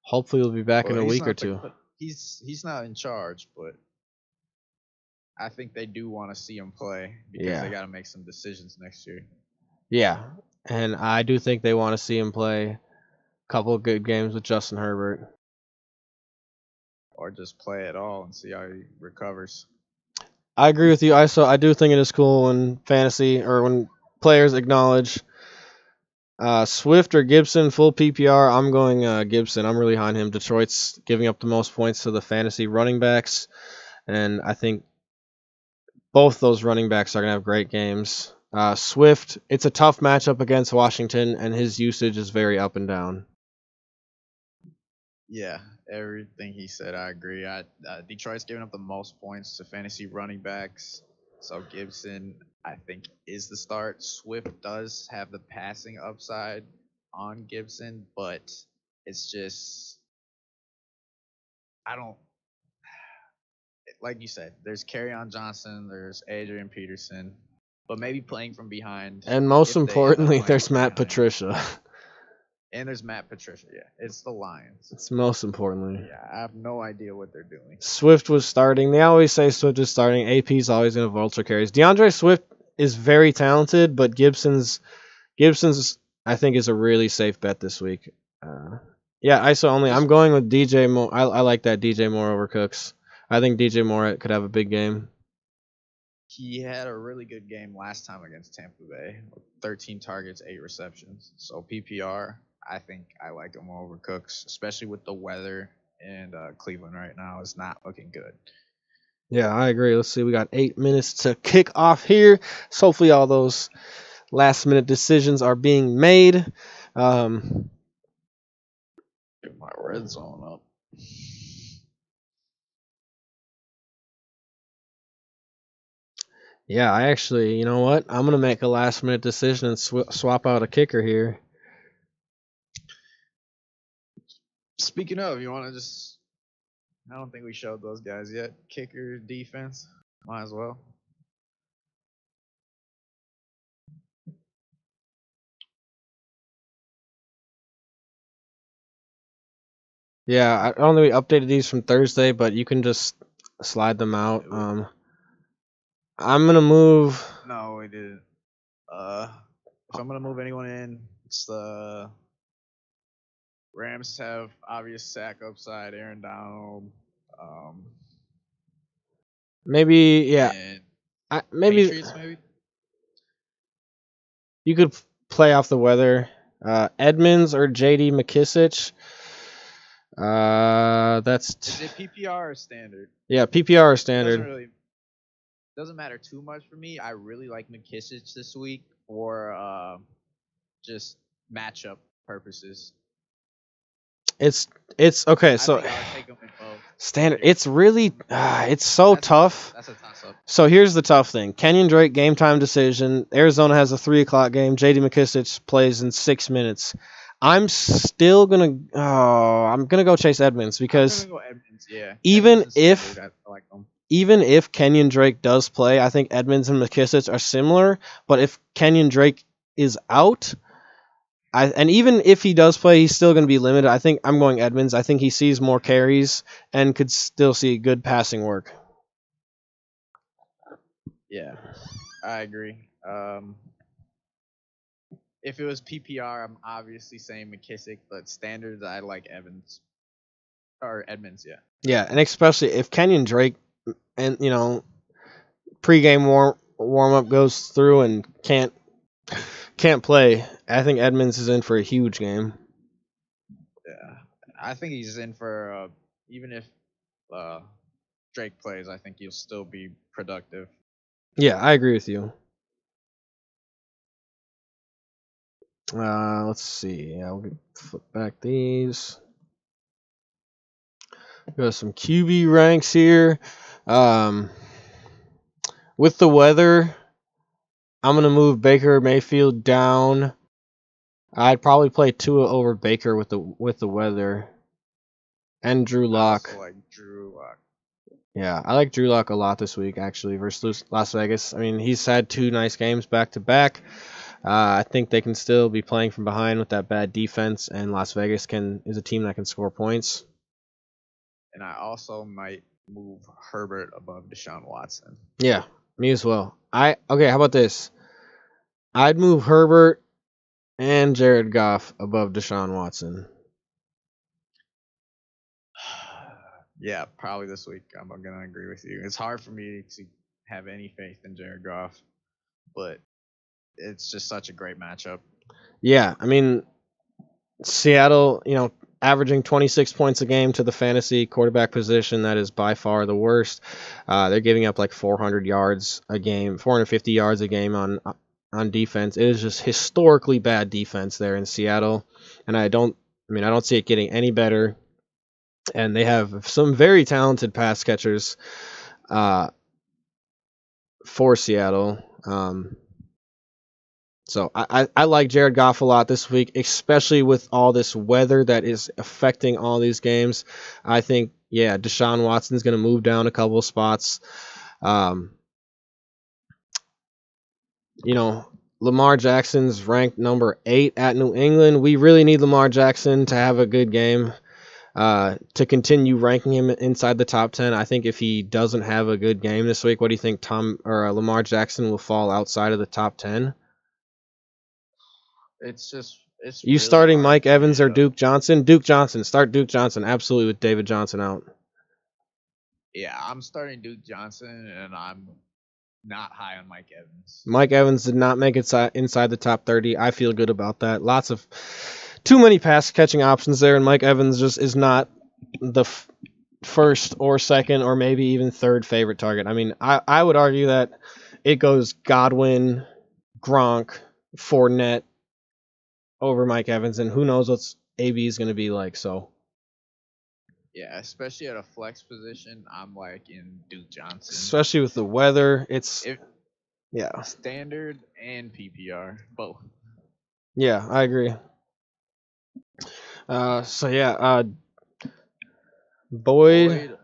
hopefully he'll be back in a week or two. He's not in charge, but I think they do want to see him play because they got to make some decisions next year. Yeah, and I do think they want to see him play a couple of good games with Justin Herbert. Or just play it all and see how he recovers. I agree with you. I do think it is cool when fantasy or when players acknowledge Swift or Gibson full PPR. I'm going Gibson. I'm really high on him. Detroit's giving up the most points to the fantasy running backs, and I think both those running backs are going to have great games. Swift, it's a tough matchup against Washington, and his usage is very up and down. Yeah, everything he said, I agree. Detroit's giving up the most points to fantasy running backs. So Gibson, I think, is the start. Swift does have the passing upside on Gibson, but it's just, I don't, like you said, there's Kerryon Johnson, there's Adrian Peterson, but maybe playing from behind. And most if they end up importantly, playing there's from Matt behind. Patricia. And there's Matt Patricia. Yeah, it's the Lions. It's most importantly. Yeah, I have no idea what they're doing. Swift was starting. They always say Swift is starting. AP's always going to vulture carries. DeAndre Swift is very talented, but Gibson's I think is a really safe bet this week. Yeah, ISO only. I'm going with DJ Moore. I like that DJ Moore over Cooks. I think DJ Moore could have a big game. He had a really good game last time against Tampa Bay. 13 targets, 8 receptions. So PPR, I think I like him over Cooks, especially with the weather in Cleveland right now. It's not looking good. Yeah, I agree. Let's see. We got 8 minutes to kick off here. So hopefully all those last-minute decisions are being made. Get my red zone up. Yeah, I actually, you know what? I'm going to make a last-minute decision and swap out a kicker here. Speaking of, you want to just... I don't think we showed those guys yet. Kicker, defense. Might as well. Yeah, I don't think we updated these from Thursday, but you can just slide them out. I'm going to move... No, we didn't. If I'm going to move anyone in, it's the... Rams have obvious sack upside, Aaron Donald. Maybe, yeah. And Maybe Patriots, maybe? you could play off the weather. Edmonds or JD McKissic. That's Is it PPR or standard? yeah, PPR or standard. Doesn't matter too much for me. I really like McKissic this week for just matchup purposes. It's okay. I So think I'll take them in both. standard. It's really it's so tough. That's a toss-up. So here's the tough thing. Kenyon Drake game time decision. Arizona has a 3:00 game. JD McKissic plays in 6 minutes. I'm still gonna go Chase Edmonds because I'm gonna go Edmonds, yeah. even Edmonds is if standard. I like them. even if Kenyon Drake does play, I think Edmonds and McKissic are similar. But if Kenyon Drake is out, and even if he does play, he's still going to be limited. I think I'm going Edmonds. I think he sees more carries and could still see good passing work. Yeah, I agree. If it was PPR, I'm obviously saying McKissic, but standards, I like Edmonds. Yeah. Yeah, and especially if Kenyon Drake and pregame warm up goes through and can't play, I think Edmonds is in for a huge game. Yeah, I think he's in for even if Drake plays, I think he'll still be productive. Yeah, I agree with you. Let's see. I'll flip back these. Got some QB ranks here. With the weather, I'm gonna move Baker Mayfield down. I'd probably play Tua over Baker with the weather, and Drew Lock. I also like Drew Lock. Yeah, I like Drew Lock a lot this week actually versus Las Vegas. I mean, he's had 2 nice games back to back. I think they can still be playing from behind with that bad defense, and Las Vegas is a team that can score points. And I also might move Herbert above Deshaun Watson. Yeah, me as well. Okay, how about this? I'd move Herbert and Jared Goff above Deshaun Watson. Yeah, probably this week. I'm gonna agree with you. It's hard for me to have any faith in Jared Goff, but it's just such a great matchup. Yeah, I mean, Seattle, averaging 26 points a game to the fantasy quarterback position. That is by far the worst. They're giving up like 400 yards a game, 450 yards a game on on defense. It is just historically bad defense there in Seattle, and I don't see it getting any better. And they have some very talented pass catchers for Seattle. So I like Jared Goff a lot this week, especially with all this weather that is affecting all these games. I think, yeah, Deshaun Watson's going to move down a couple of spots. Lamar Jackson's ranked number 8 at New England. We really need Lamar Jackson to have a good game to continue ranking him inside the top 10. I think if he doesn't have a good game this week, what do you think Lamar Jackson will fall outside of the top 10? It's You really starting hard Mike to Evans or know. Duke Johnson? Duke Johnson. Start Duke Johnson. Absolutely with David Johnson out. Yeah, I'm starting Duke Johnson, and I'm not high on Mike Evans. Mike Evans did not make it inside the top 30. I feel good about that. Too many pass catching options there, and Mike Evans just is not the first or second or maybe even third favorite target. I mean, I would argue that it goes Godwin, Gronk, Fournette over Mike Evans, and who knows what AB is going to be like. So Yeah, especially at a flex position, I'm like in Duke Johnson. especially with the weather, yeah, Standard and PPR, both. yeah, I agree. So yeah, Boyd,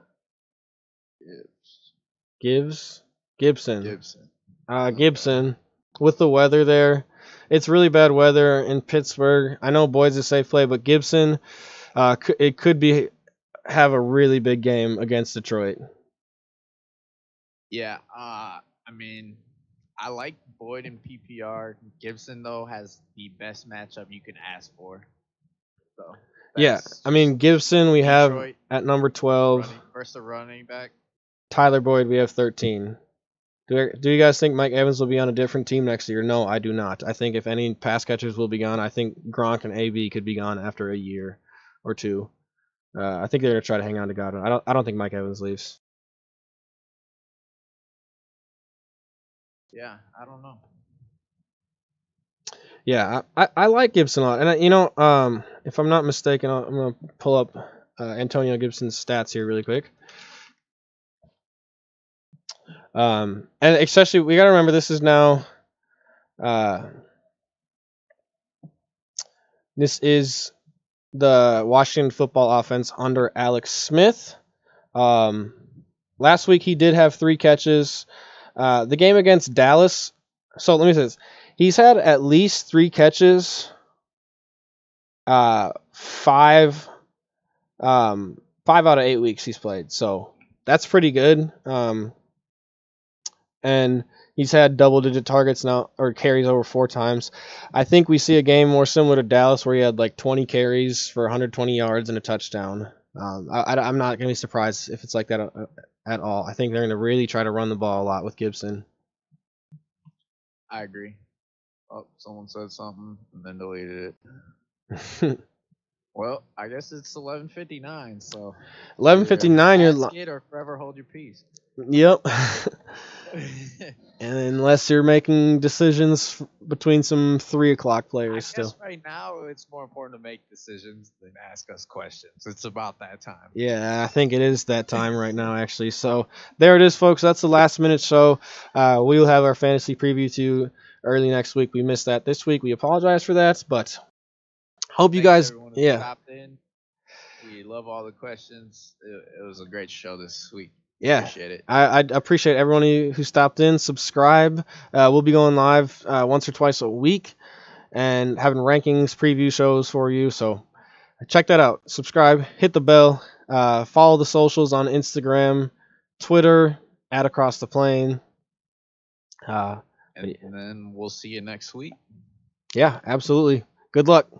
Gibson. Gibson, with the weather there, it's really bad weather in Pittsburgh. I know Boyd's a safe play, but Gibson, it could have a really big game against Detroit. Yeah, I mean, I like Boyd in PPR. Gibson though has the best matchup you can ask for. So Yeah, that's I mean Gibson we have Detroit at number 12. versus the running back. Tyler Boyd we have 13. Do you guys think Mike Evans will be on a different team next year? No, I do not. I think if any pass catchers will be gone, I think Gronk and AB could be gone after a year or two. I think they're gonna try to hang on to Godwin. I don't think Mike Evans leaves. Yeah, I don't know. Yeah, I like Gibson a lot, and if I'm not mistaken, I'm gonna pull up Antonio Gibson's stats here really quick. And especially we gotta remember this is now, this is the Washington football offense under Alex Smith. Last week he did have 3 catches. The game against Dallas. So let me say this. He's had at least 3 catches. 5 out of 8 weeks he's played. So that's pretty good. And he's had double-digit targets now, or carries over 4 times. I think we see a game more similar to Dallas where he had like 20 carries for 120 yards and a touchdown. I'm not going to be surprised if it's like that at all. I think they're going to really try to run the ball a lot with Gibson. I agree. Oh, someone said something and then deleted it. Well, I guess it's 11:59, so 11:59. Ask it or forever hold your peace. Yep. And unless you're making decisions between some 3 o'clock players, I still. guess right now it's more important to make decisions than ask us questions. It's about that time. Yeah, I think it is that time right now, actually. So there it is, folks. That's the last minute show. We will have our fantasy preview to you early next week. We missed that this week. We apologize for that, but hope you guys. Everyone who Yeah. stopped in. We love all the questions. It was a great show this week. Yeah, Appreciate it. I appreciate everyone who stopped in. Subscribe. We'll be going live once or twice a week and having rankings, preview shows for you. So check that out. Subscribe, hit the bell, follow the socials on Instagram, Twitter, @AcrossThePlane. And then we'll see you next week. Yeah, absolutely. Good luck.